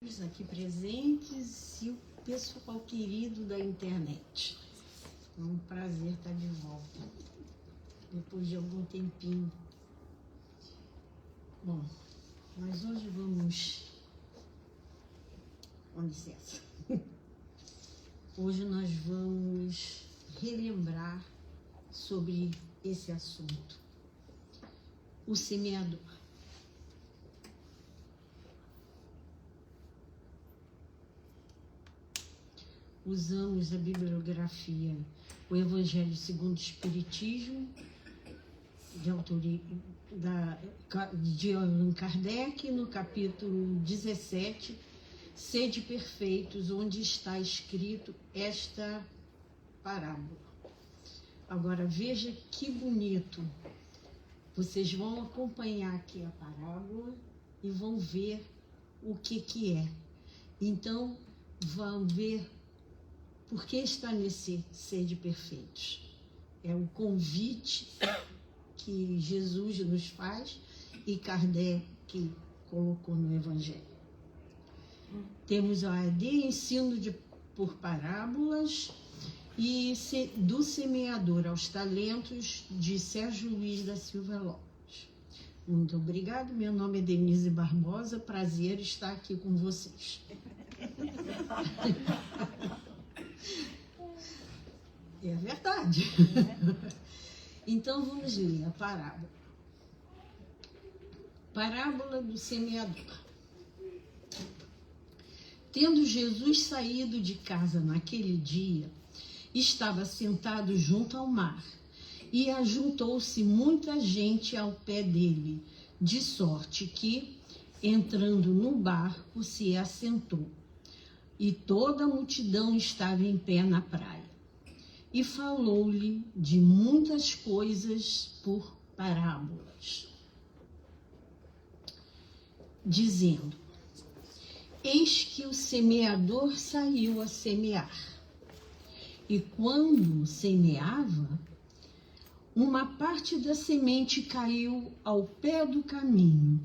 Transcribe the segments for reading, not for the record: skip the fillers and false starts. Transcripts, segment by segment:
Aqui presentes e o pessoal querido da internet. É um prazer estar de volta, depois de algum tempinho. Bom, mas hoje vamos... Com licença. Hoje nós vamos relembrar sobre esse assunto. O semeador. Usamos a bibliografia, o Evangelho segundo o Espiritismo, de autoria de Allan Kardec, no capítulo 17, Sede Perfeitos, onde está escrito esta parábola. Agora veja que bonito. Vocês vão acompanhar aqui a parábola e vão ver o que é. Então, vão ver por que está nesse Sede Perfeitos. É o convite que Jesus nos faz e Kardec colocou no Evangelho. Temos a AD, ensino por parábolas, e do semeador aos talentos, de Sérgio Luiz da Silva Lopes. Muito obrigado, meu nome é Denise Barbosa, prazer estar aqui com vocês. É verdade. Então vamos ler a parábola. Parábola do semeador. Tendo Jesus saído de casa naquele dia, estava sentado junto ao mar, e ajuntou-se muita gente ao pé dele, de sorte que, entrando no barco, se assentou. E toda a multidão estava em pé na praia. E falou-lhe de muitas coisas por parábolas, dizendo: Eis que o semeador saiu a semear. E quando semeava, uma parte da semente caiu ao pé do caminho,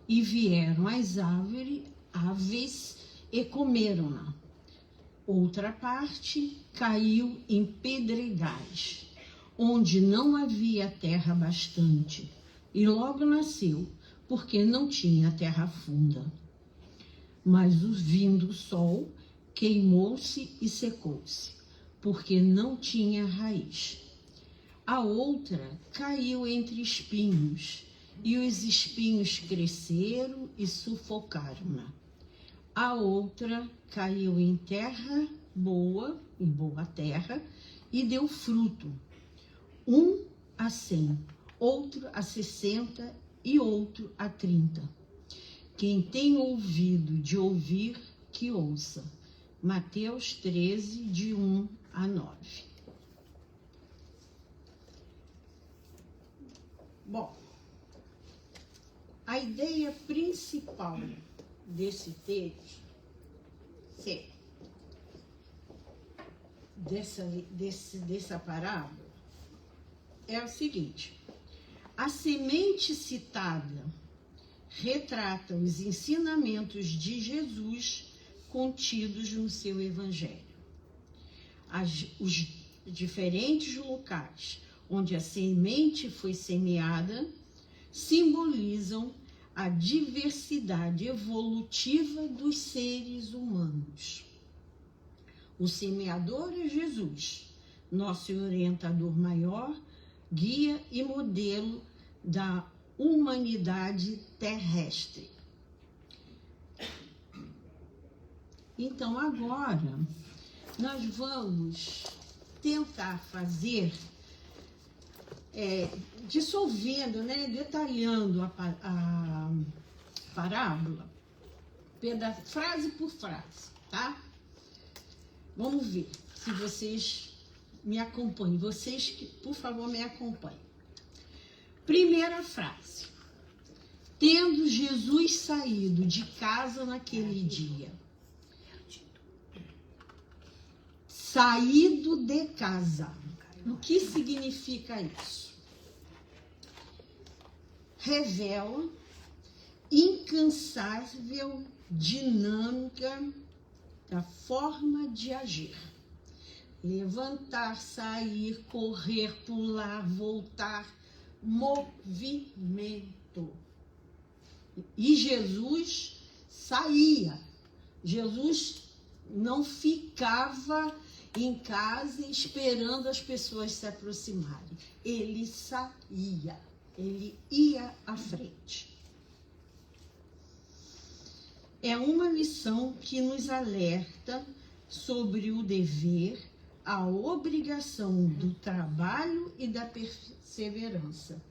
e vieram as aves e comeram-na. Outra parte caiu em pedregais, onde não havia terra bastante, e logo nasceu, porque não tinha terra funda. Mas vindo o sol, queimou-se e secou-se, porque não tinha raiz. A outra caiu entre espinhos, e os espinhos cresceram e sufocaram-na. A outra caiu em terra boa, em boa terra, e deu fruto, um a 100, outro a 60 e outro a 30. Quem tem ouvido de ouvir, que ouça. Mateus 13, de 1 a 9. Bom, a ideia principal desse texto, dessa parábola, é o seguinte: a semente citada retrata os ensinamentos de Jesus contidos no seu Evangelho. Os diferentes locais onde a semente foi semeada simbolizam a diversidade evolutiva dos seres humanos. O semeador é Jesus, nosso orientador maior, guia e modelo da humanidade terrestre. Então, agora, nós vamos tentar fazer, dissolvendo, detalhando a parábola, frase por frase, tá? Vamos ver se vocês me acompanham. Vocês, por favor, me acompanhem. Primeira frase. Tendo Jesus saído de casa naquele dia. Saído de casa. O que significa isso? Revela incansável dinâmica da forma de agir. Levantar, sair, correr, pular, voltar, movimento. E Jesus saía. Jesus não ficava em casa esperando as pessoas se aproximarem. Ele saía, ele ia à frente. É uma lição que nos alerta sobre o dever, a obrigação do trabalho e da perseverança.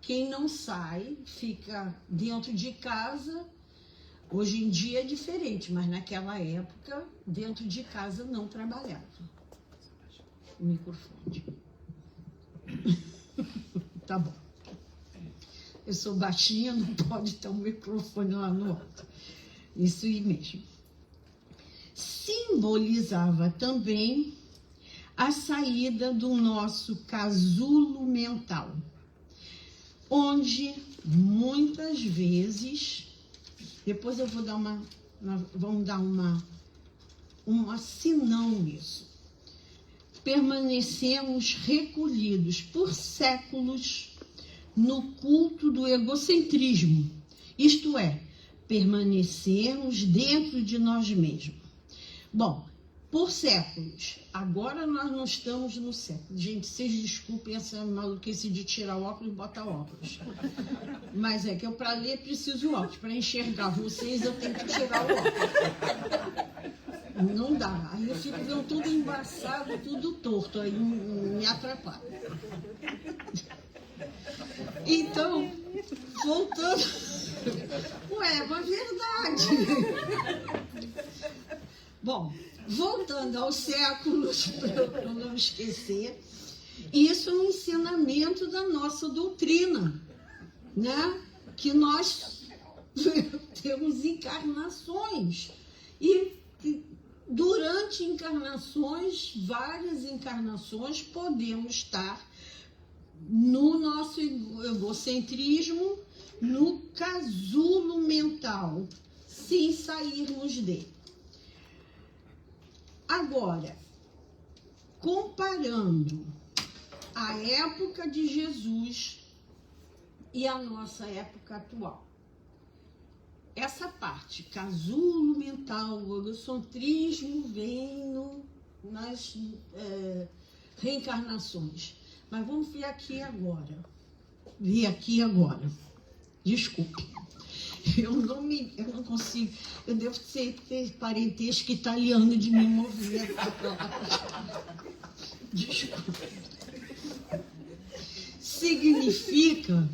Quem não sai, fica dentro de casa. Hoje em dia é diferente, mas naquela época, dentro de casa não trabalhava. O microfone. Tá bom. Eu sou baixinha, não pode ter um microfone lá no alto. Isso aí mesmo. Simbolizava também a saída do nosso casulo mental, onde muitas vezes, depois eu vou dar vamos dar uma senão nisso. Permanecemos recolhidos por séculos no culto do egocentrismo, isto é, permanecermos dentro de nós mesmos. Bom, por séculos, agora nós não estamos no século. Gente, vocês desculpem essa maluquice de tirar o óculos e botar óculos. Mas é que eu, para ler, preciso óculos. Para enxergar vocês, eu tenho que tirar o óculos. Não dá. Aí eu fico vendo tudo embaçado, tudo torto. Aí me atrapalha. Então, voltando... Ué, mas verdade. Bom, voltando aos séculos, para eu não esquecer, isso é um ensinamento da nossa doutrina, né? Que nós temos encarnações e durante encarnações, várias encarnações, podemos estar no nosso egocentrismo, no casulo mental, sem sairmos dele. Agora, comparando a época de Jesus e a nossa época atual, essa parte, casulo mental, o egocentrismo vem nas reencarnações. Mas vamos ver aqui agora. Desculpe. Eu não consigo. Eu devo ter parentesco italiano de me mover. Desculpe. Significa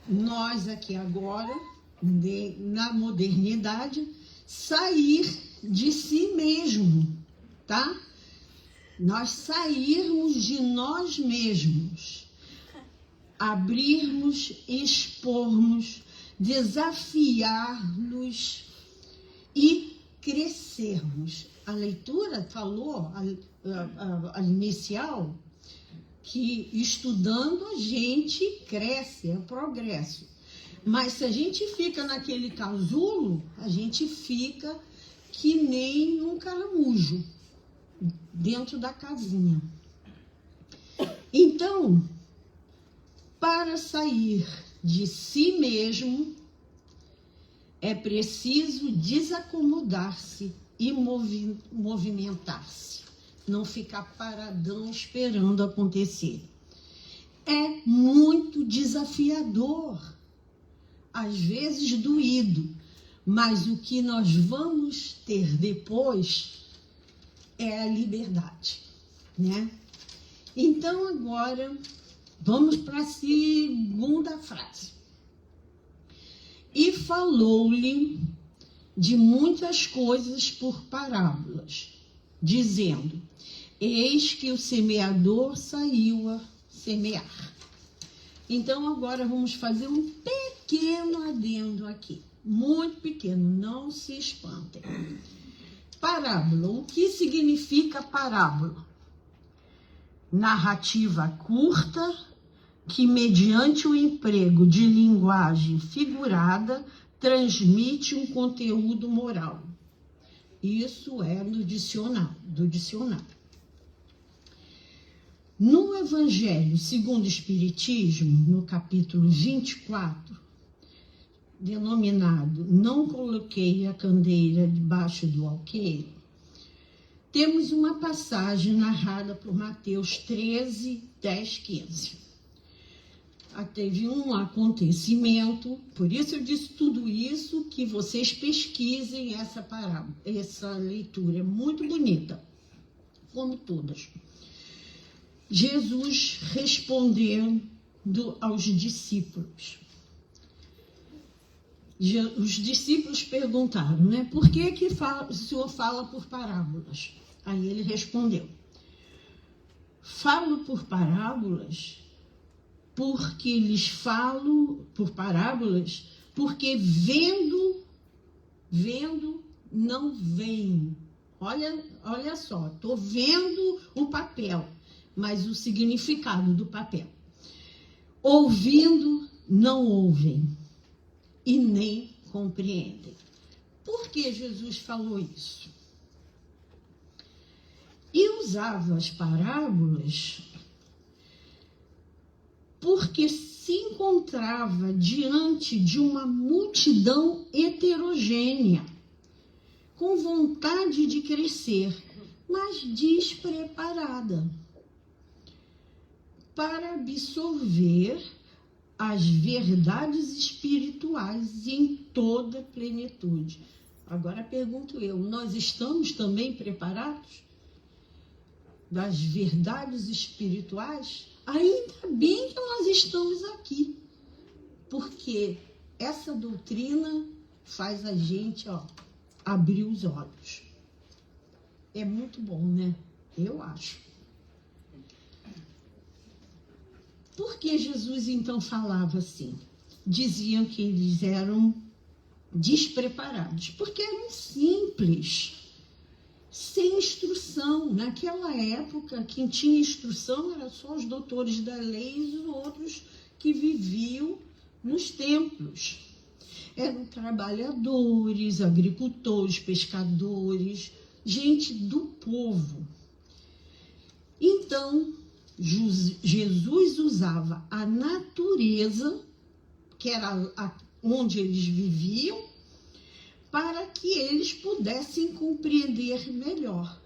nós aqui agora, na modernidade, sair de si mesmo, tá? Nós sairmos de nós mesmos, abrirmos, expormos, desafiar-nos e crescermos. A leitura falou, a inicial, que estudando a gente cresce, é um progresso. Mas se a gente fica naquele casulo, a gente fica que nem um caramujo dentro da casinha. Então, para sair de si mesmo, é preciso desacomodar-se e movimentar-se. Não ficar paradão esperando acontecer. É muito desafiador, às vezes doído, mas o que nós vamos ter depois é a liberdade, né? Então, agora, vamos para a segunda frase. E falou-lhe de muitas coisas por parábolas, dizendo: eis que o semeador saiu a semear. Então, agora vamos fazer um pequeno adendo aqui, muito pequeno, não se espantem. Parábola, o que significa parábola? Narrativa curta que, mediante o emprego de linguagem figurada, transmite um conteúdo moral. Isso é do dicionário. No Evangelho segundo o Espiritismo, no capítulo 24, denominado Não Coloquei a Candeia Debaixo do Alqueire, temos uma passagem narrada por Mateus 13, 10, 15. Teve um acontecimento, por isso eu disse tudo isso, que vocês pesquisem essa parábola, essa leitura, é muito bonita, como todas. Jesus respondendo aos discípulos. Os discípulos perguntaram, né? Por que o Senhor fala por parábolas? Aí ele respondeu: falo por parábolas porque lhes falo por parábolas, porque vendo não veem. Olha só, estou vendo o papel, mas o significado do papel. Ouvindo não ouvem e nem compreendem. Por que Jesus falou isso? E usava as parábolas porque se encontrava diante de uma multidão heterogênea, com vontade de crescer, mas despreparada para absorver as verdades espirituais em toda a plenitude. Agora pergunto eu, nós estamos também preparados das verdades espirituais? Ainda bem que nós estamos aqui, porque essa doutrina faz a gente abrir os olhos. É muito bom, né? Eu acho. Por que Jesus então falava assim? Diziam que eles eram despreparados, porque eram simples, sem instrução. Naquela época, quem tinha instrução eram só os doutores da lei e os outros que viviam nos templos. Eram trabalhadores, agricultores, pescadores, gente do povo. Então, Jesus usava a natureza, que era onde eles viviam, para que eles pudessem compreender melhor.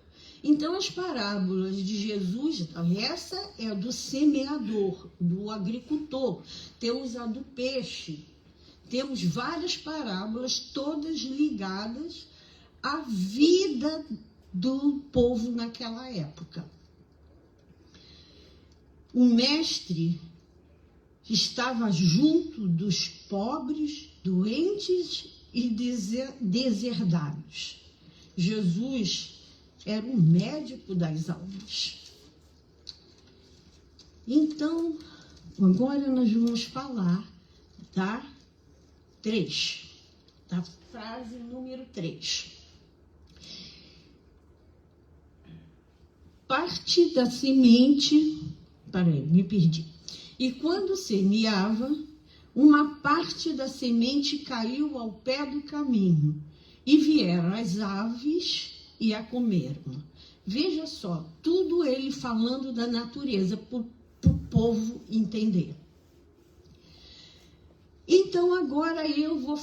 Então, as parábolas de Jesus, essa é a do semeador, do agricultor. Temos a do peixe. Temos várias parábolas, todas ligadas à vida do povo naquela época. O mestre estava junto dos pobres, doentes e deserdados. Jesus era o médico das almas. Então, agora nós vamos falar da frase número 3. Parte da semente... me perdi. E quando semeava, uma parte da semente caiu ao pé do caminho, e vieram as aves e a comeram. Veja só, tudo ele falando da natureza, para o povo entender. Então, agora eu vou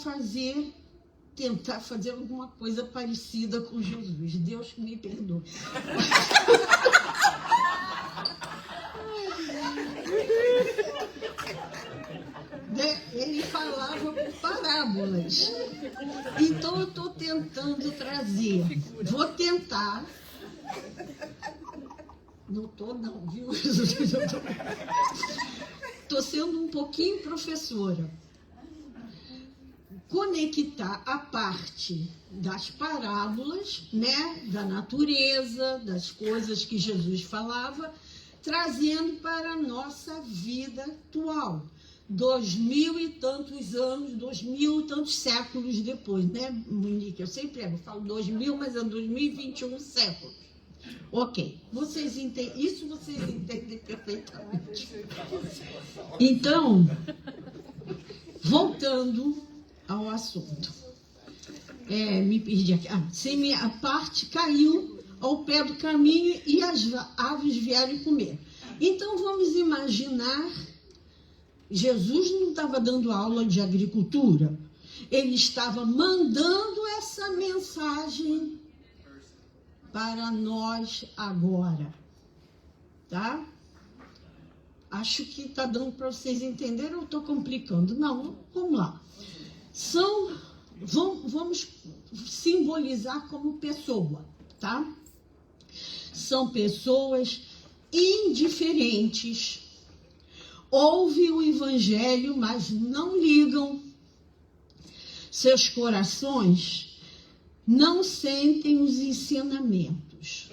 tentar fazer alguma coisa parecida com Jesus. Deus me perdoe. Ele falava por parábolas. Então, eu estou tentando trazer. Vou tentar. Não estou não, viu? Estou sendo um pouquinho professora. Conectar a parte das parábolas, né, da natureza, das coisas que Jesus falava, trazendo para a nossa vida atual. 2000 e tantos anos, 2000 e tantos séculos depois, né, Monique? Eu sempre falo 2000, mas é 2021 séculos. Ok, vocês entendem, isso vocês entendem perfeitamente. Então, voltando ao assunto. Me perdi aqui. A parte caiu ao pé do caminho e as aves vieram comer. Então vamos imaginar, Jesus não estava dando aula de agricultura, ele estava mandando essa mensagem para nós agora, tá? Acho que está dando para vocês entenderem, eu estou complicando. Não, vamos lá. Vamos simbolizar como pessoa, tá? São pessoas indiferentes, ouvem o evangelho, mas não ligam. Seus corações não sentem os ensinamentos,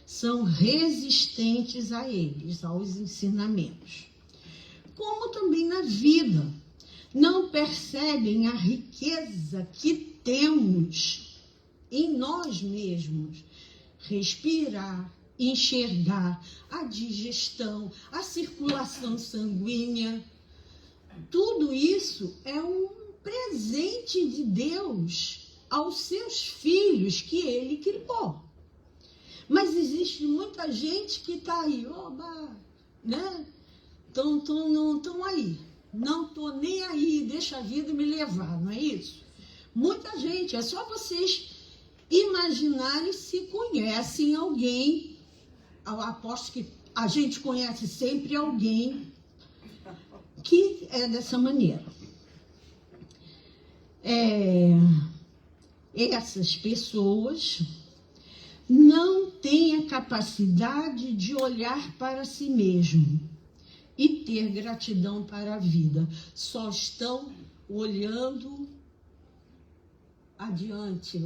são resistentes a eles, aos ensinamentos. Como também na vida, não percebem a riqueza que temos em nós mesmos. Respirar, enxergar, a digestão, a circulação sanguínea. Tudo isso é um presente de Deus aos seus filhos que ele criou. Mas existe muita gente que está aí, né? Estão aí. Não estou nem aí, deixa a vida me levar, não é isso? Muita gente, é só vocês imaginarem se conhecem alguém. Eu aposto que a gente conhece sempre alguém que é dessa maneira. Essas pessoas não têm a capacidade de olhar para si mesmo e ter gratidão para a vida. Só estão olhando adiante,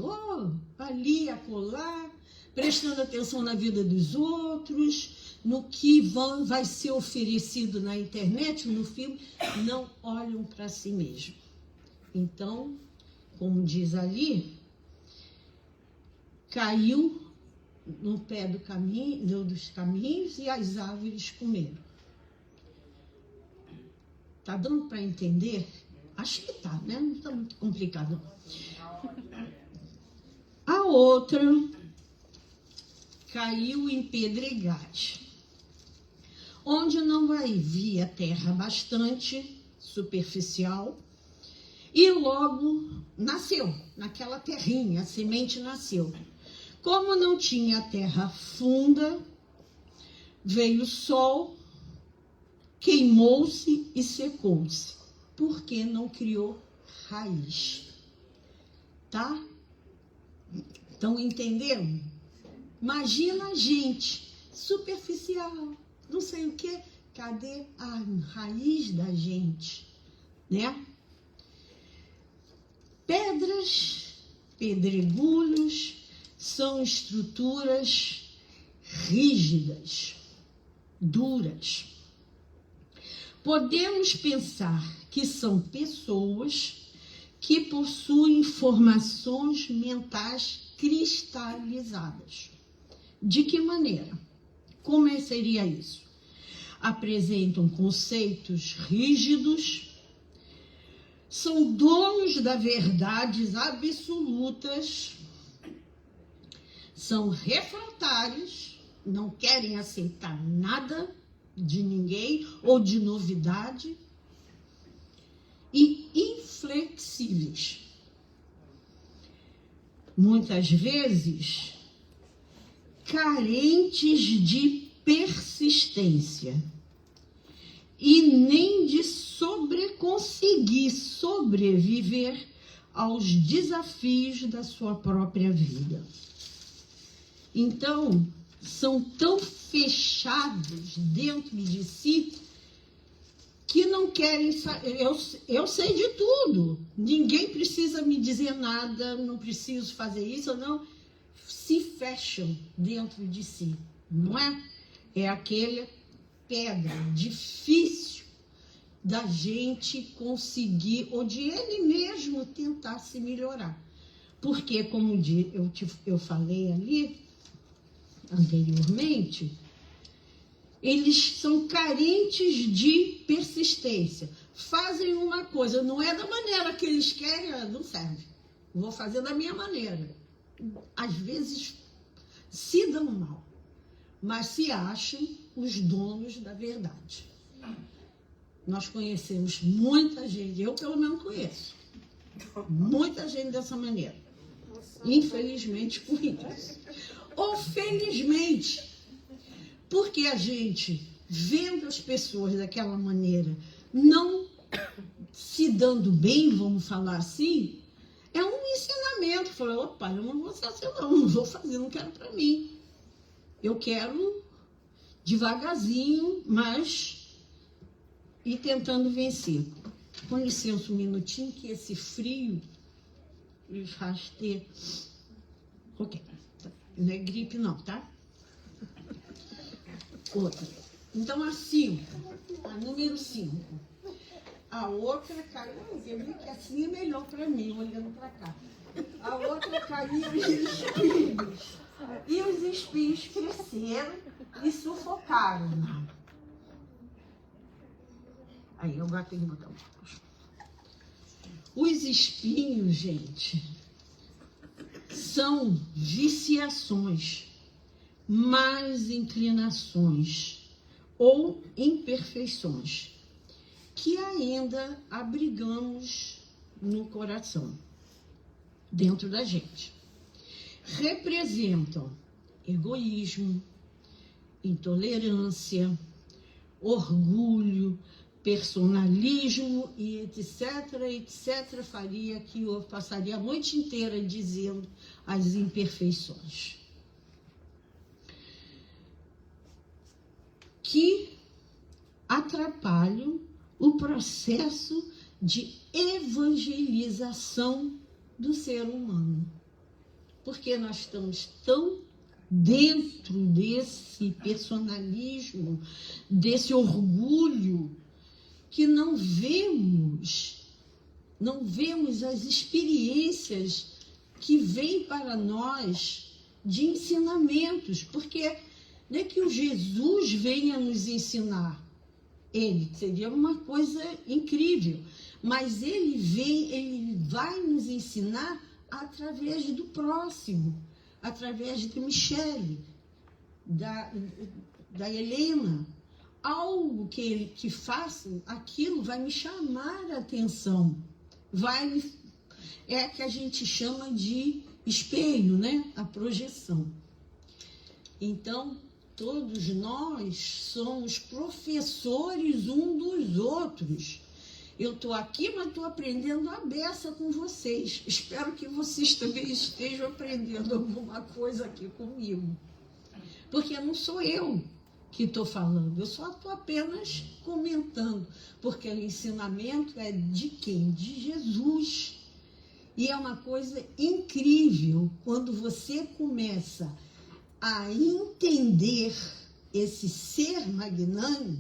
ali, acolá, prestando atenção na vida dos outros, no que vai ser oferecido na internet, no filme, não olham para si mesmo. Então, como diz ali, caiu no pé dos caminhos e as árvores comeram. Tá dando para entender? Acho que tá, né? Não está muito complicado. A outra caiu em pedregais, onde não havia terra bastante superficial, e logo nasceu, naquela terrinha, a semente nasceu. Como não tinha terra funda, veio o sol, queimou-se e secou-se, porque não criou raiz. Tá? Estão entendendo? Imagina a gente, superficial, não sei o quê. Cadê a raiz da gente? Né? Pedras, pedregulhos, são estruturas rígidas, duras. Podemos pensar que são pessoas que possuem formações mentais cristalizadas. De que maneira? Como seria isso? Apresentam conceitos rígidos, são donos da verdades absolutas, são refratários, não querem aceitar nada de ninguém ou de novidade, e inflexíveis. Muitas vezes carentes de persistência e nem de conseguir sobreviver aos desafios da sua própria vida. Então, são tão fechados dentro de si que não querem saber. Eu sei de tudo, ninguém precisa me dizer nada, não preciso fazer isso ou não. Se fecham dentro de si, não é? É aquela pedra difícil da gente conseguir, ou de ele mesmo tentar se melhorar. Porque, como eu falei ali anteriormente, eles são carentes de persistência. fazem uma coisa, não é da maneira que eles querem, não serve. Vou fazer da minha maneira. Às vezes se dão mal, mas se acham os donos da verdade. Nós conhecemos muita gente, eu pelo menos conheço, muita gente dessa maneira. Infelizmente por isso. Ou felizmente, porque a gente, vendo as pessoas daquela maneira, não se dando bem, vamos falar assim, é um ensinamento. Falei, opa, eu não vou ser assim não vou fazer, não quero para mim. Eu quero devagarzinho, mas ir tentando vencer. Com licença um minutinho, que esse frio me faz ter... Ok, não é gripe não, tá? Outra. Então a 5, a número 5. A outra caiu, eu vi que assim é melhor para mim, olhando para cá. A outra caiu os espinhos. E os espinhos cresceram e sufocaram. Aí eu tenho que botar um pouco. Os espinhos, gente, são viciações, más inclinações ou imperfeições que ainda abrigamos no coração, dentro da gente. Representam egoísmo, intolerância, orgulho, personalismo e etc, etc. Faria que eu passaria a noite inteira dizendo as imperfeições. Que atrapalham o processo de evangelização do ser humano. Porque nós estamos tão dentro desse personalismo, desse orgulho, que não vemos as experiências que vêm para nós de ensinamentos, porque não é que o Jesus venha nos ensinar, ele seria uma coisa incrível, mas ele vai nos ensinar através do próximo, através de Michele, da Helena. Algo que faça, aquilo vai me chamar a atenção, é que a gente chama de espelho, né? A projeção. Então, todos nós somos professores um dos outros. Eu estou aqui, mas estou aprendendo a beça com vocês. Espero que vocês também estejam aprendendo alguma coisa aqui comigo. Porque não sou eu que estou falando, eu só estou apenas comentando. Porque o ensinamento é de quem? De Jesus. E é uma coisa incrível quando você começa a entender esse ser magnânimo,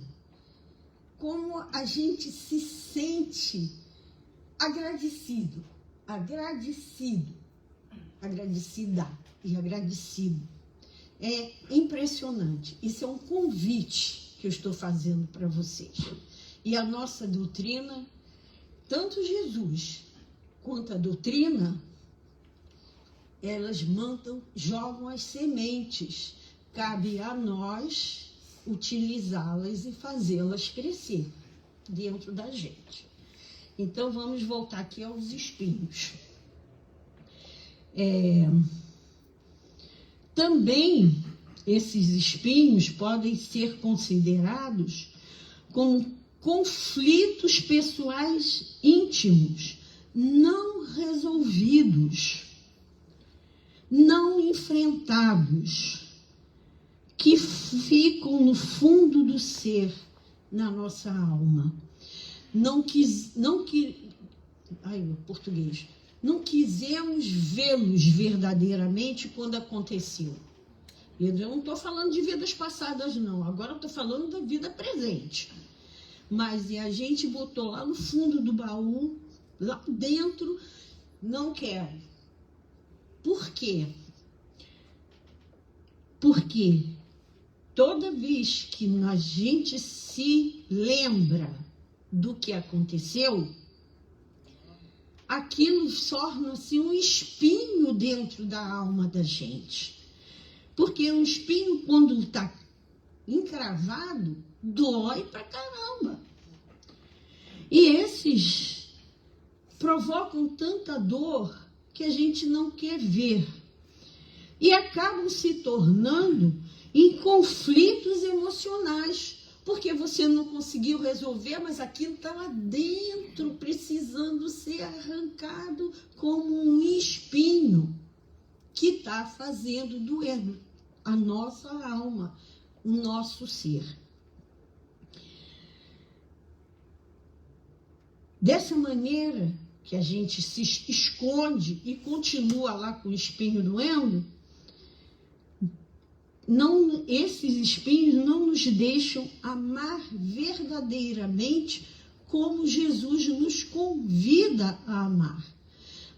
como a gente se sente agradecida e agradecido. É impressionante. Isso é um convite que eu estou fazendo para vocês. E a nossa doutrina, tanto Jesus quanto a doutrina, elas jogam as sementes. Cabe a nós utilizá-las e fazê-las crescer dentro da gente. Então, vamos voltar aqui aos espinhos. Também, esses espinhos podem ser considerados como conflitos pessoais íntimos, não resolvidos, não enfrentados, que ficam no fundo do ser, na nossa alma. Não quisemos vê-los verdadeiramente quando aconteceu. Eu não estou falando de vidas passadas, não. Agora eu estou falando da vida presente. Mas a gente botou lá no fundo do baú, lá dentro, não quero. Por quê? Porque toda vez que a gente se lembra do que aconteceu, aquilo torna-se um espinho dentro da alma da gente. Porque um espinho, quando está encravado, dói pra caramba. E esses provocam tanta dor que a gente não quer ver. E acabam se tornando em conflitos emocionais, porque você não conseguiu resolver, mas aquilo está lá dentro, precisando ser arrancado como um espinho que está fazendo doer a nossa alma, o nosso ser. Dessa maneira que a gente se esconde e continua lá com o espinho doendo, esses espinhos não nos deixam amar verdadeiramente como Jesus nos convida a amar.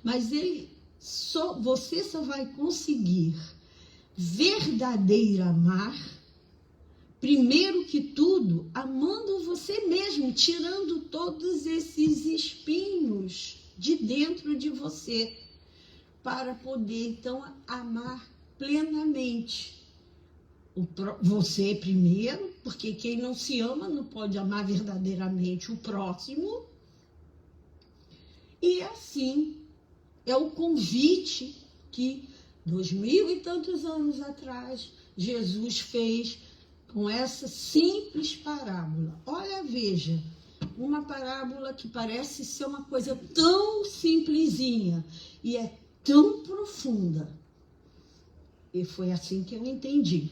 Mas você só vai conseguir verdadeiro amar, primeiro que tudo, amando você mesmo, tirando todos esses espinhos de dentro de você, para poder, então, amar plenamente. Você primeiro, porque quem não se ama não pode amar verdadeiramente o próximo. E assim é o convite que 2000 e tantos anos atrás Jesus fez com essa simples parábola. Olha, veja, uma parábola que parece ser uma coisa tão simplesinha e é tão profunda. E foi assim que eu entendi.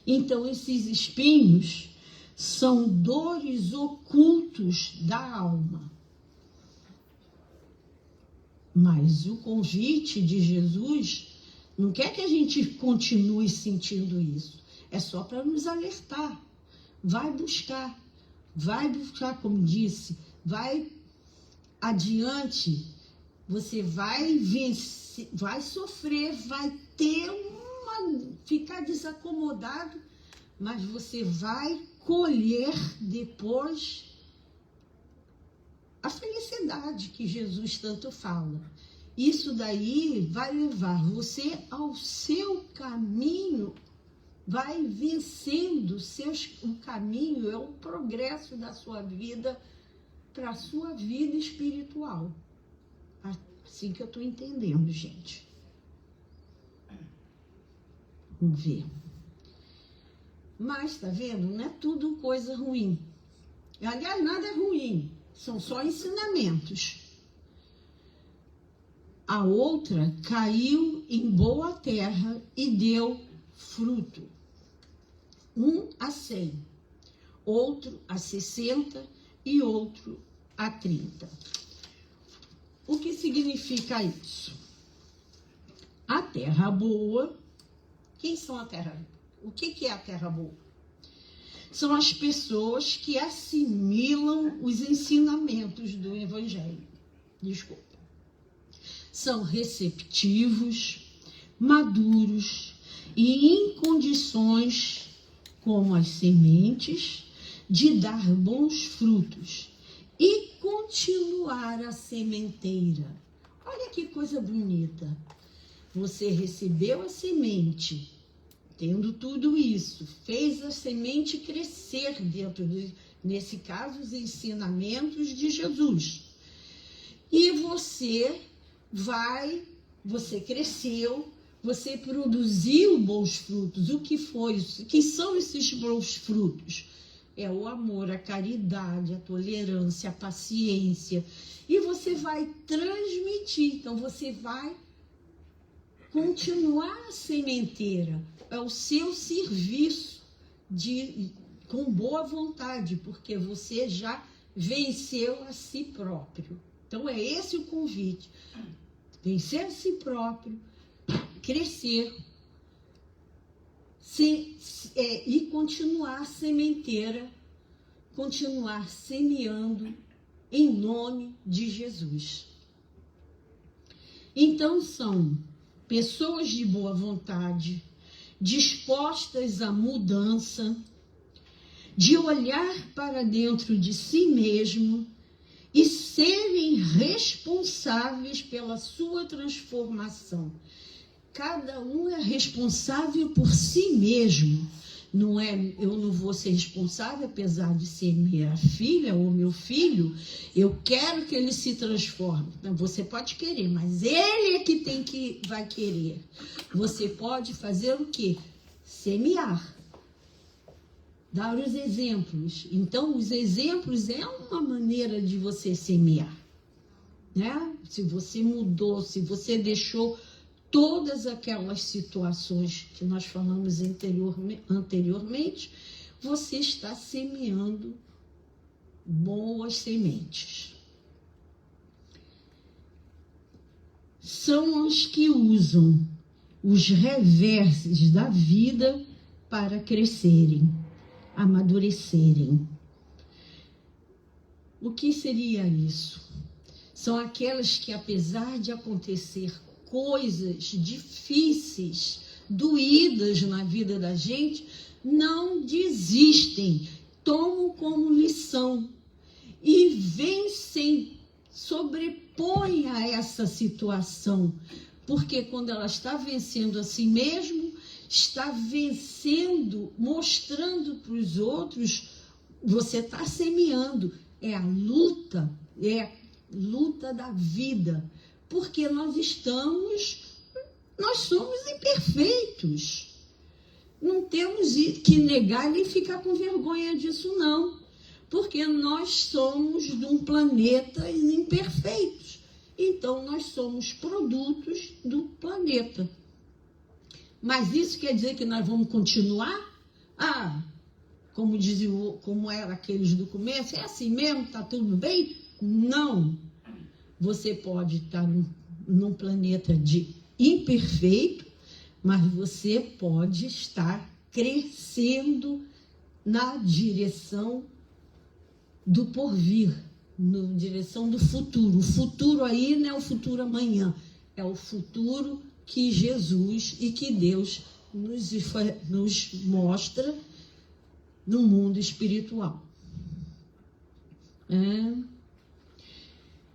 Então, esses espinhos são dores ocultos da alma. Mas o convite de Jesus não quer que a gente continue sentindo isso. É só para nos alertar. Vai buscar, como disse, vai adiante. Você vai vencer, vai sofrer, vai ficar desacomodado, mas você vai colher depois a felicidade que Jesus tanto fala. Isso daí vai levar você ao seu caminho, vai vencendo o caminho, é o progresso da sua vida para a sua vida espiritual. Assim que eu estou entendendo, gente. Vamos ver. Mas, tá vendo? Não é tudo coisa ruim. Aliás, nada é ruim. São só ensinamentos. A outra caiu em boa terra e deu fruto. 1 a 100. Outro a 60 e outro a 30. O que significa isso? A terra boa. Quem são a terra boa? O que é a terra boa? São as pessoas que assimilam os ensinamentos do Evangelho. Desculpa. São receptivos, maduros e em condições, como as sementes, de dar bons frutos e continuar a sementeira. Olha que coisa bonita. Você recebeu a semente, tendo tudo isso, fez a semente crescer dentro, nesse caso, os ensinamentos de Jesus. E você cresceu, você produziu bons frutos. O que foi isso? Que são esses bons frutos? É o amor, a caridade, a tolerância, a paciência. E você vai transmitir, então você vai continuar a sementeira. É o seu serviço com boa vontade, porque você já venceu a si próprio. Então é esse o convite. Vencer a si próprio, crescer e continuar a sementeira, continuar semeando em nome de Jesus. Então são pessoas de boa vontade, dispostas à mudança, de olhar para dentro de si mesmo e serem responsáveis pela sua transformação. Cada um é responsável por si mesmo. Não é, eu não vou ser responsável, apesar de ser minha filha ou meu filho, eu quero que ele se transforme. Você pode querer, mas ele é que vai querer. Você pode fazer o quê? Semear. Dar os exemplos. Então, os exemplos é uma maneira de você semear, né? Se você mudou, se você deixou todas aquelas situações que nós falamos anteriormente, você está semeando boas sementes. São os que usam os reverses da vida para crescerem, amadurecerem. O que seria isso? São aquelas que, apesar de acontecer coisas difíceis, doídas na vida da gente, não desistem, tomam como lição e vencem, sobrepõem a essa situação, porque quando ela está vencendo a si mesmo, está vencendo, mostrando para os outros, você está semeando, é a luta da vida, porque nós somos imperfeitos, não temos que negar nem ficar com vergonha disso não, porque nós somos de um planeta imperfeitos, então nós somos produtos do planeta. Mas isso quer dizer que nós vamos continuar? Como era aqueles do começo, é assim mesmo, tá tudo bem? Não. Você pode estar num planeta de imperfeito, mas você pode estar crescendo na direção do porvir, na direção do futuro. O futuro aí não é o futuro amanhã, é o futuro que Jesus e que Deus nos mostra no mundo espiritual.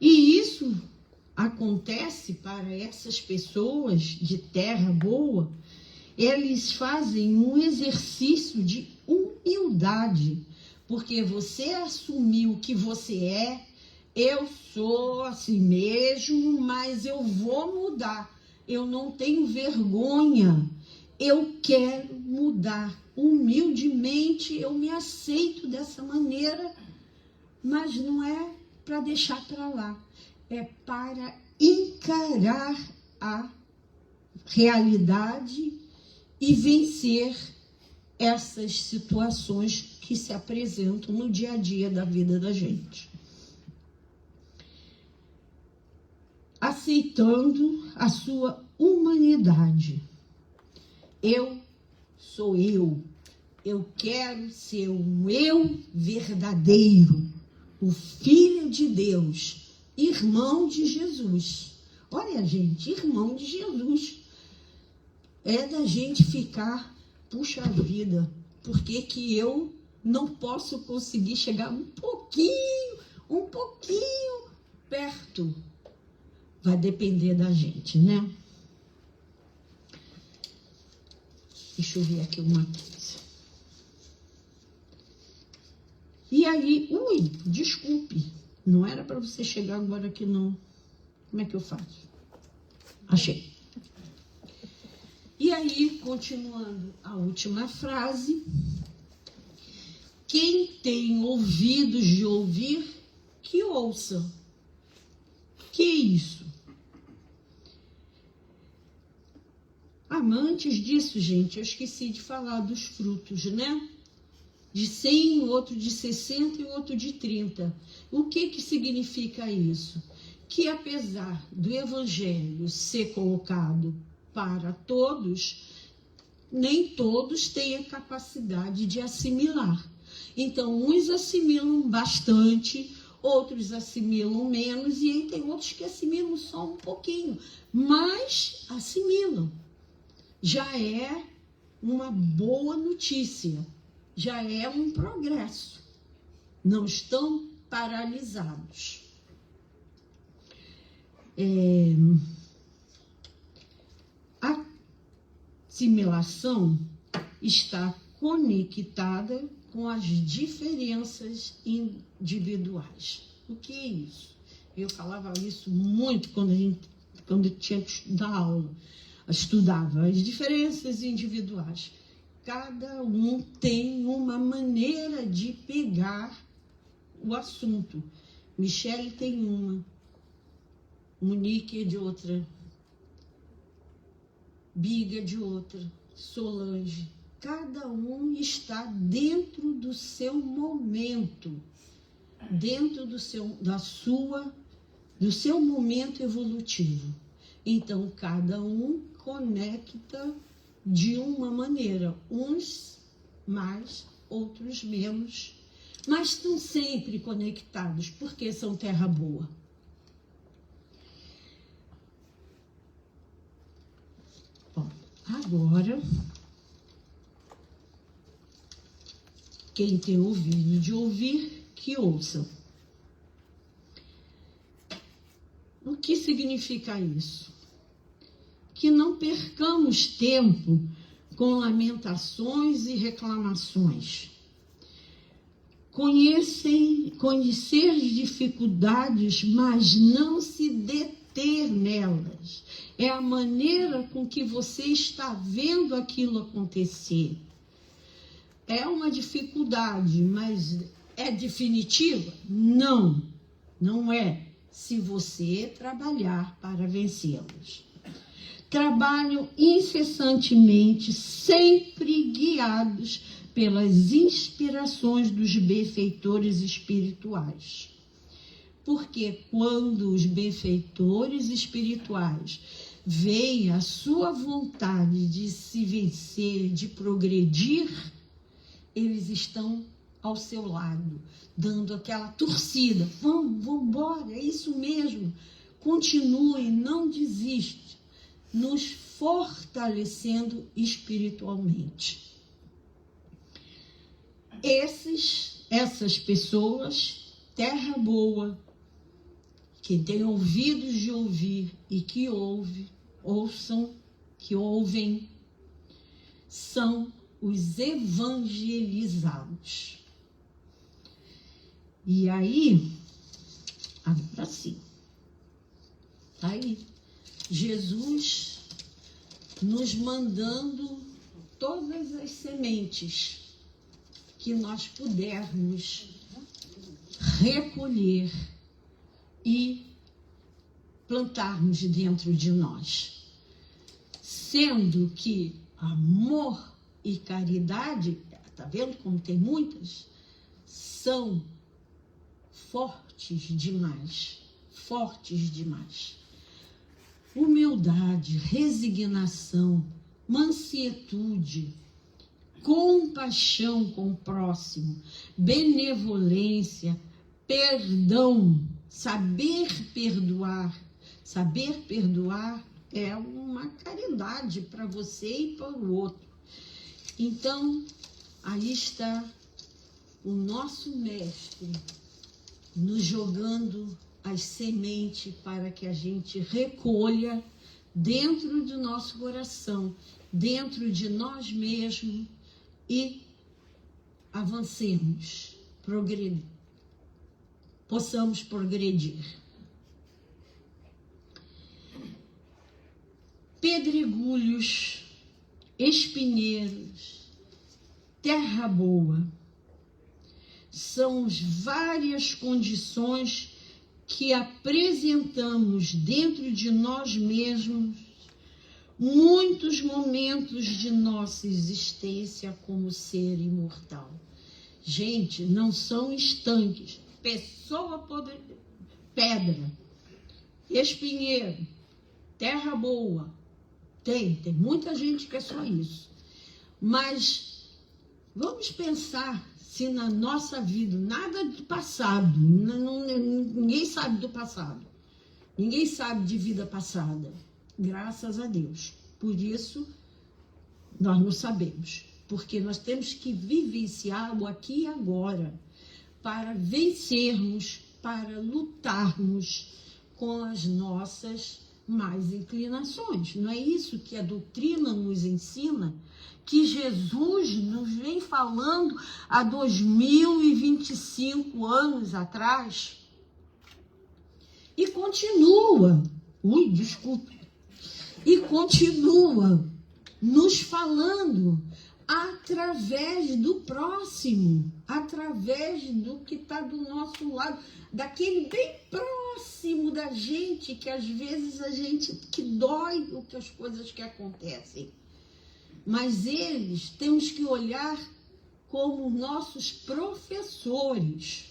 E isso acontece para essas pessoas de terra boa, eles fazem um exercício de humildade, porque você assumiu que você é, eu sou assim mesmo, mas eu vou mudar. Eu não tenho vergonha, eu quero mudar. Humildemente eu me aceito dessa maneira, mas não é para deixar para lá, é para encarar a realidade e vencer essas situações que se apresentam no dia a dia da vida da gente. Aceitando a sua humanidade. Eu sou eu. Eu quero ser um eu verdadeiro, o Filho de Deus, irmão de Jesus. Olha, gente, irmão de Jesus. É da gente ficar, puxa vida, por que eu não posso conseguir chegar um pouquinho perto? Vai depender da gente, né? Deixa eu ver aqui uma coisa. E aí, desculpe, não era para você chegar agora aqui não. Como é que eu faço? Achei. E aí, continuando a última frase, quem tem ouvidos de ouvir, que ouça. Que isso? Antes disso, gente, eu esqueci de falar dos frutos, né? De 100, outro de 60 e outro de 30. O que significa isso? Que apesar do evangelho ser colocado para todos, nem todos têm a capacidade de assimilar. Então, uns assimilam bastante, outros assimilam menos, e aí tem outros que assimilam só um pouquinho, mas assimilam. Já é uma boa notícia, já é um progresso. Não estão paralisados. A assimilação está conectada com as diferenças individuais. O que é isso? Eu falava isso muito quando eu tinha que dar aula. Eu estudava as diferenças individuais. Cada um tem uma maneira de pegar o assunto. Michele tem uma, Monique é de outra, Biga de outra, Solange. Cada um está dentro do seu momento, dentro do seu momento evolutivo. Então, cada um conecta de uma maneira, uns mais, outros menos, mas estão sempre conectados, porque são terra boa. Bom, agora, quem tem ouvido de ouvir, que ouça. O que significa isso? Que não percamos tempo com lamentações e reclamações. Conhecer dificuldades, mas não se deter nelas. É a maneira com que você está vendo aquilo acontecer. É uma dificuldade, mas é definitiva? Não, não é. Se você trabalhar para vencê-los. Trabalham incessantemente, sempre guiados pelas inspirações dos benfeitores espirituais. Porque quando os benfeitores espirituais veem a sua vontade de se vencer, de progredir, eles estão ao seu lado, dando aquela torcida. Vamos embora, é isso mesmo. Continue, não desiste, nos fortalecendo espiritualmente. Essas pessoas, terra boa, que tem ouvidos de ouvir e que ouvem, são os evangelizados. E aí, agora sim, tá aí, Jesus nos mandando todas as sementes que nós pudermos recolher e plantarmos dentro de nós. Sendo que amor e caridade, tá vendo como tem muitas? São fortes demais, fortes demais. Humildade, resignação, mansietude, compaixão com o próximo, benevolência, perdão, saber perdoar. Saber perdoar é uma caridade para você e para o outro. Então, aí está o nosso mestre nos jogando as sementes para que a gente recolha dentro do nosso coração, dentro de nós mesmos e avancemos, possamos progredir. Pedregulhos, espinheiros, terra boa, são as várias condições que apresentamos dentro de nós mesmos, muitos momentos de nossa existência como ser imortal. Gente, não são estanques. Pessoa pedra, espinheiro, terra boa. Tem muita gente que é só isso. Mas vamos pensar se na nossa vida, nada do passado, ninguém sabe do passado, ninguém sabe de vida passada, graças a Deus. Por isso, nós não sabemos. porque nós temos que vivenciar o aqui e agora para vencermos, para lutarmos com as nossas más inclinações. Não é isso que a doutrina nos ensina? Que Jesus nos vem falando há 2025 anos atrás e continua, e continua nos falando através do próximo, através do que está do nosso lado, daquele bem próximo da gente, que às vezes a gente, que dói as coisas que acontecem. Mas eles temos que olhar como nossos professores,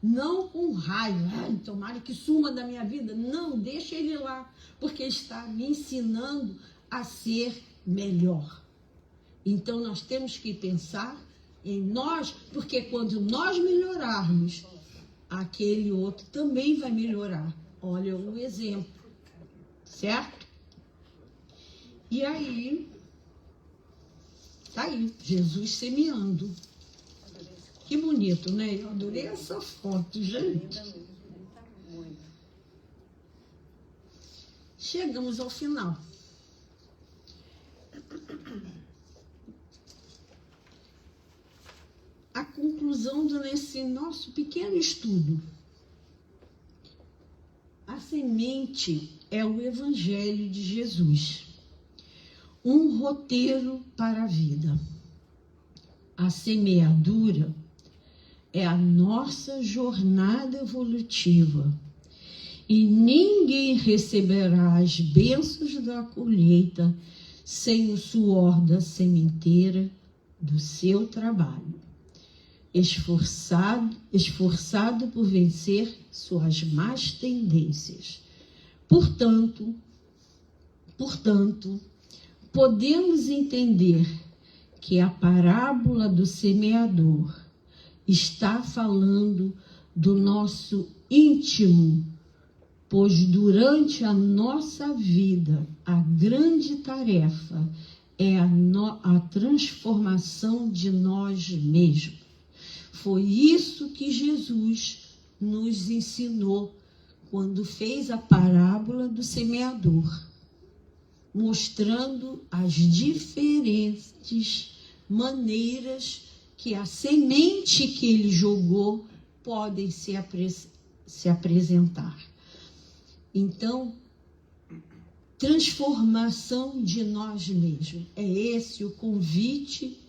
não com raiva. Ai, tomara que suma da minha vida. Não, deixa ele lá, porque está me ensinando a ser melhor. Então nós temos que pensar em nós, porque quando nós melhorarmos, aquele outro também vai melhorar. Olha o exemplo, certo? E aí, tá aí, Jesus semeando. Que bonito, né? Eu adorei essa foto, gente. Chegamos ao final. A conclusão desse nosso pequeno estudo. A semente é o Evangelho de Jesus. Um roteiro para a vida. A semeadura é a nossa jornada evolutiva. E ninguém receberá as bênçãos da colheita sem o suor da sementeira do seu trabalho. Esforçado por vencer suas más tendências. Portanto, podemos entender que a parábola do semeador está falando do nosso íntimo, pois durante a nossa vida, a grande tarefa é a transformação de nós mesmos. Foi isso que Jesus nos ensinou quando fez a parábola do semeador, mostrando as diferentes maneiras que a semente que ele jogou podem se apresentar. Então, transformação de nós mesmos. É esse o convite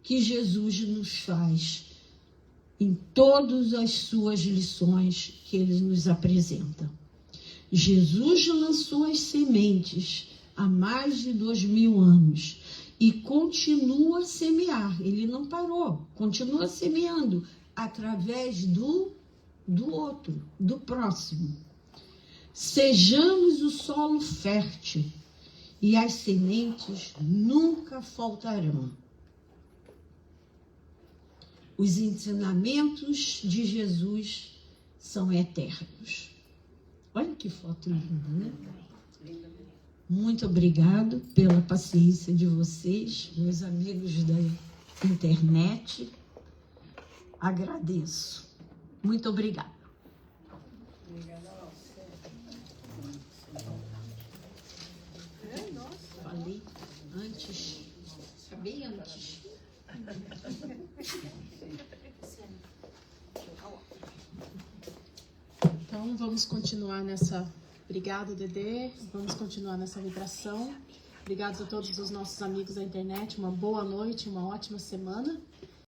que Jesus nos faz em todas as suas lições que ele nos apresenta. Jesus lançou as sementes há mais de 2000 anos e continua a semear. Ele não parou, continua semeando através do outro, do próximo. Sejamos o solo fértil e as sementes nunca faltarão. Os ensinamentos de Jesus são eternos. Olha que foto linda, né? Muito obrigado pela paciência de vocês, meus amigos da internet. Agradeço. Muito obrigada. Falei antes. Acabei antes. Então, vamos continuar nessa... Obrigado, Dedê. Vamos continuar nessa vibração. Obrigado a todos os nossos amigos da internet. Uma boa noite, uma ótima semana.